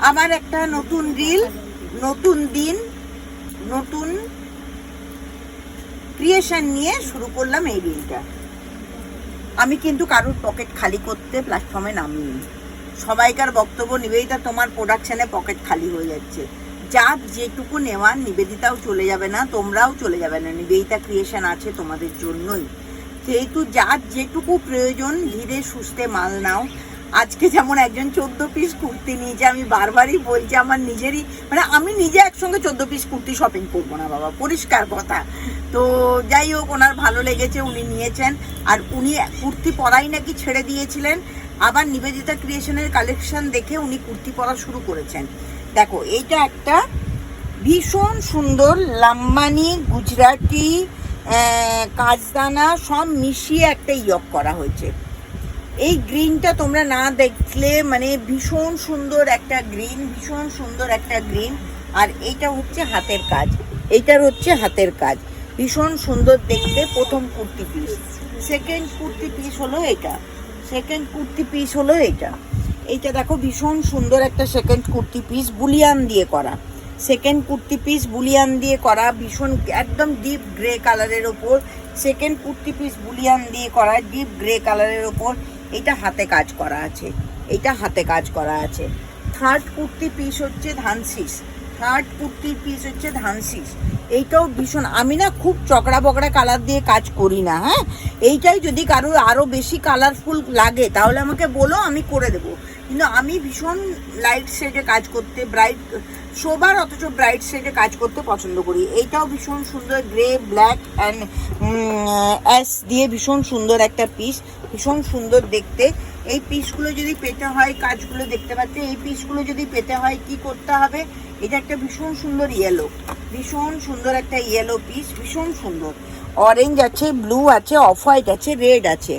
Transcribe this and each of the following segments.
আমার একটা নতুন রিল, নতুন দিন, নতুন ক্রিয়েশন নিয়ে শুরু করলাম এই রিলটা। আমি কিন্তু কারোর পকেট খালি করতে প্ল্যাটফর্মে নামিনি। সবাইকার বক্তব্য, নিবেদিতা তোমার প্রোডাকশানে পকেট খালি হয়ে যাচ্ছে। যার যেটুকু নেওয়ার, নিবেদিতাও চলে যাবে না, তোমরাও চলে যাবে না, নিবেদিতা ক্রিয়েশন আছে তোমাদের জন্যই। যেহেতু যার যেটুকু প্রয়োজন ধীরে সুস্থে মাল নাও। আজকে যেমন একজন 14 পিস কুর্তি নিয়েছে, আমি বারবারই বলছি আমার নিজেরই, মানে আমি নিজে একসঙ্গে 14 পিস কুর্তি শপিং করবো না বাবা, পরিষ্কার কথা। তো যাই হোক, ওনার ভালো লেগেছে, উনি নিয়েছেন। আর উনি কুর্তি পরাই নাকি ছেড়ে দিয়েছিলেন, আবার নিবেদিতা ক্রিয়েশনের কালেকশন দেখে উনি কুর্তি পরা শুরু করেছেন। দেখো, এইটা একটা ভীষণ সুন্দর লাম্বানি গুজরাটি কাজদানা সব মিশিয়ে একটা ইয়ক করা হয়েছে। এই গ্রিনটা তোমরা না দেখলে মানে ভীষণ সুন্দর একটা গ্রিন, ভীষণ সুন্দর একটা গ্রিন। আর এইটা হচ্ছে হাতের কাজ, এইটার হচ্ছে হাতের কাজ, ভীষণ সুন্দর দেখতে। প্রথম kurti piece. Second kurti piece হলো এটা, সেকেন্ড কুর্তি পিস হলো এটা। এইটা দেখো, ভীষণ সুন্দর একটা সেকেন্ড কুর্তি পিস, বুলিয়ান দিয়ে করা। সেকেন্ড কুর্তি পিস বুলিয়ান দিয়ে করা, ভীষণ একদম ডিপ গ্রে কালারের ওপর সেকেন্ড কুর্তি পিস বুলিয়ান দিয়ে করা, ডিপ গ্রে কালারের ওপর। এটা হাতে কাজ করা আছে, এটা হাতে কাজ করা আছে। থার্ড কুর্তি পিস হচ্ছে ধানশিস, থার্ড কুর্তির পিস হচ্ছে ধানশিস। এইটাও ভীষণ, আমি না খুব চকড়া বকড়া কালার দিয়ে কাজ করি না, হ্যাঁ। এইটাই যদি কারো আরও বেশি কালারফুল লাগে তাহলে আমাকে বলো, আমি করে দেবো। কিন্তু আমি ভীষণ লাইট শেডে কাজ করতে, ব্রাইট সোবার অথচ ব্রাইট শেডে কাজ করতে পছন্দ করি। এইটাও ভীষণ সুন্দর, গ্রে ব্ল্যাক অ্যান্ড অ্যাশ দিয়ে ভীষণ সুন্দর একটা পিস, ভীষণ সুন্দর দেখতে। এই পিসগুলো যদি পেতে হয়, কাজগুলো দেখতে পাচ্ছে, এই পিসগুলো যদি পেতে হয় কি করতে হবে? এটা একটা ভীষণ সুন্দর ইয়েলো, ভীষণ সুন্দর একটা ইয়েলো পিস, ভীষণ সুন্দর। অরেঞ্জ আছে, ব্লু আছে, অফ হোয়াইট আছে, রেড আছে।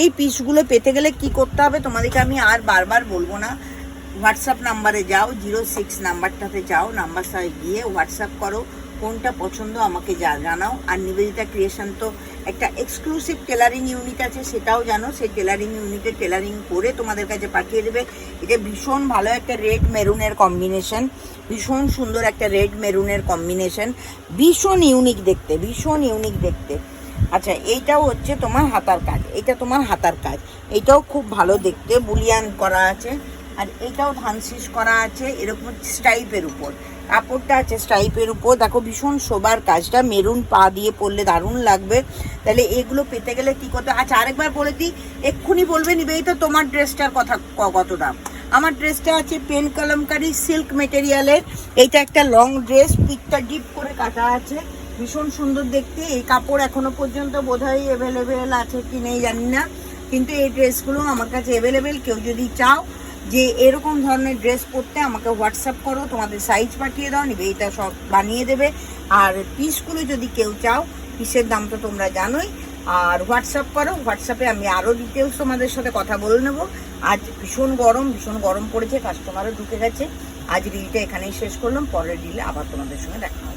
এই পিসগুলো পেতে গেলে কি করতে হবে তোমাদেরকে আমি আর বারবার বলবো না। হোয়াটসঅ্যাপ নাম্বারে যাও, 06 নাম্বারটাতে যাও, নাম্বারটায় গিয়ে হোয়াটসঅ্যাপ করো, কোনটা পছন্দ আমাকে জানাও। আর নিবেদিতা ক্রিয়েশন তো একটা এক্সক্লুসিভ টেলারিং ইউনিট আছে, সেটাও জানো। সেই টেলারিং ইউনিটে টেলারিং করে তোমাদের কাছে পাঠিয়ে দেবে। এটা ভীষণ ভালো একটা রেড মেরুনের কম্বিনেশন, ভীষণ সুন্দর একটা রেড মেরুনের কম্বিনেশন, ভীষণ ইউনিক দেখতে, ভীষণ ইউনিক দেখতে। আচ্ছা, এইটাও হচ্ছে তোমার হাতার কাজ, এটা তোমার হাতার কাজ, এটাও খুব ভালো দেখতে, বুলিয়ান করা আছে। আর এটাও ধানশিস করা আছে, এরকম স্ট্রাইপের উপর কাপড়টা আছে, স্ট্রাইপের উপর। দেখো, ভীষণ শোবার কাজটা, মেরুন পা দিয়ে পরলে দারুণ লাগবে। তাহলে এগুলো পেতে গেলে কি করতে? আচ্ছা, আরেকবার বলে দিই, এক্ষুনি বলবে নিবেদিতা তোমার ড্রেসটার কথা কত দাম। আমার ড্রেসটা আছে পেন কলমকারি সিল্ক মেটেরিয়ালের। এইটা একটা লং ড্রেস, পিঠটা ডিপ করে কাটা আছে, ভীষণ সুন্দর দেখতে। এই কাপড় এখনো পর্যন্ত বোধহয় অ্যাভেলেবেল আছে কি নেই জানি না, কিন্তু এই ড্রেসগুলো আমার কাছে অ্যাভেলেবেল। কেউ যদি চাও যে এরকম ধরনের ড্রেস পরতে, আমাকে হোয়াটসঅ্যাপ করো, তোমাদের সাইজ পাঠিয়ে দাও, নিবেদিতা সব বানিয়ে দেবে। আর পিসগুলো যদি কেউ চাও, পিসের দাম তো তোমরা জানোই। আর হোয়াটসঅ্যাপ করো, হোয়াটসঅ্যাপে আমি আরও ডিটেলস তোমাদের সাথে কথা বলে নেবো। আজ ভীষণ গরম, ভীষণ গরম পড়েছে, কাস্টমারও ঢুকে গেছে। আজ রিলটা এখানেই শেষ করলাম, পরের রিলে আবার তোমাদের সঙ্গে দেখা।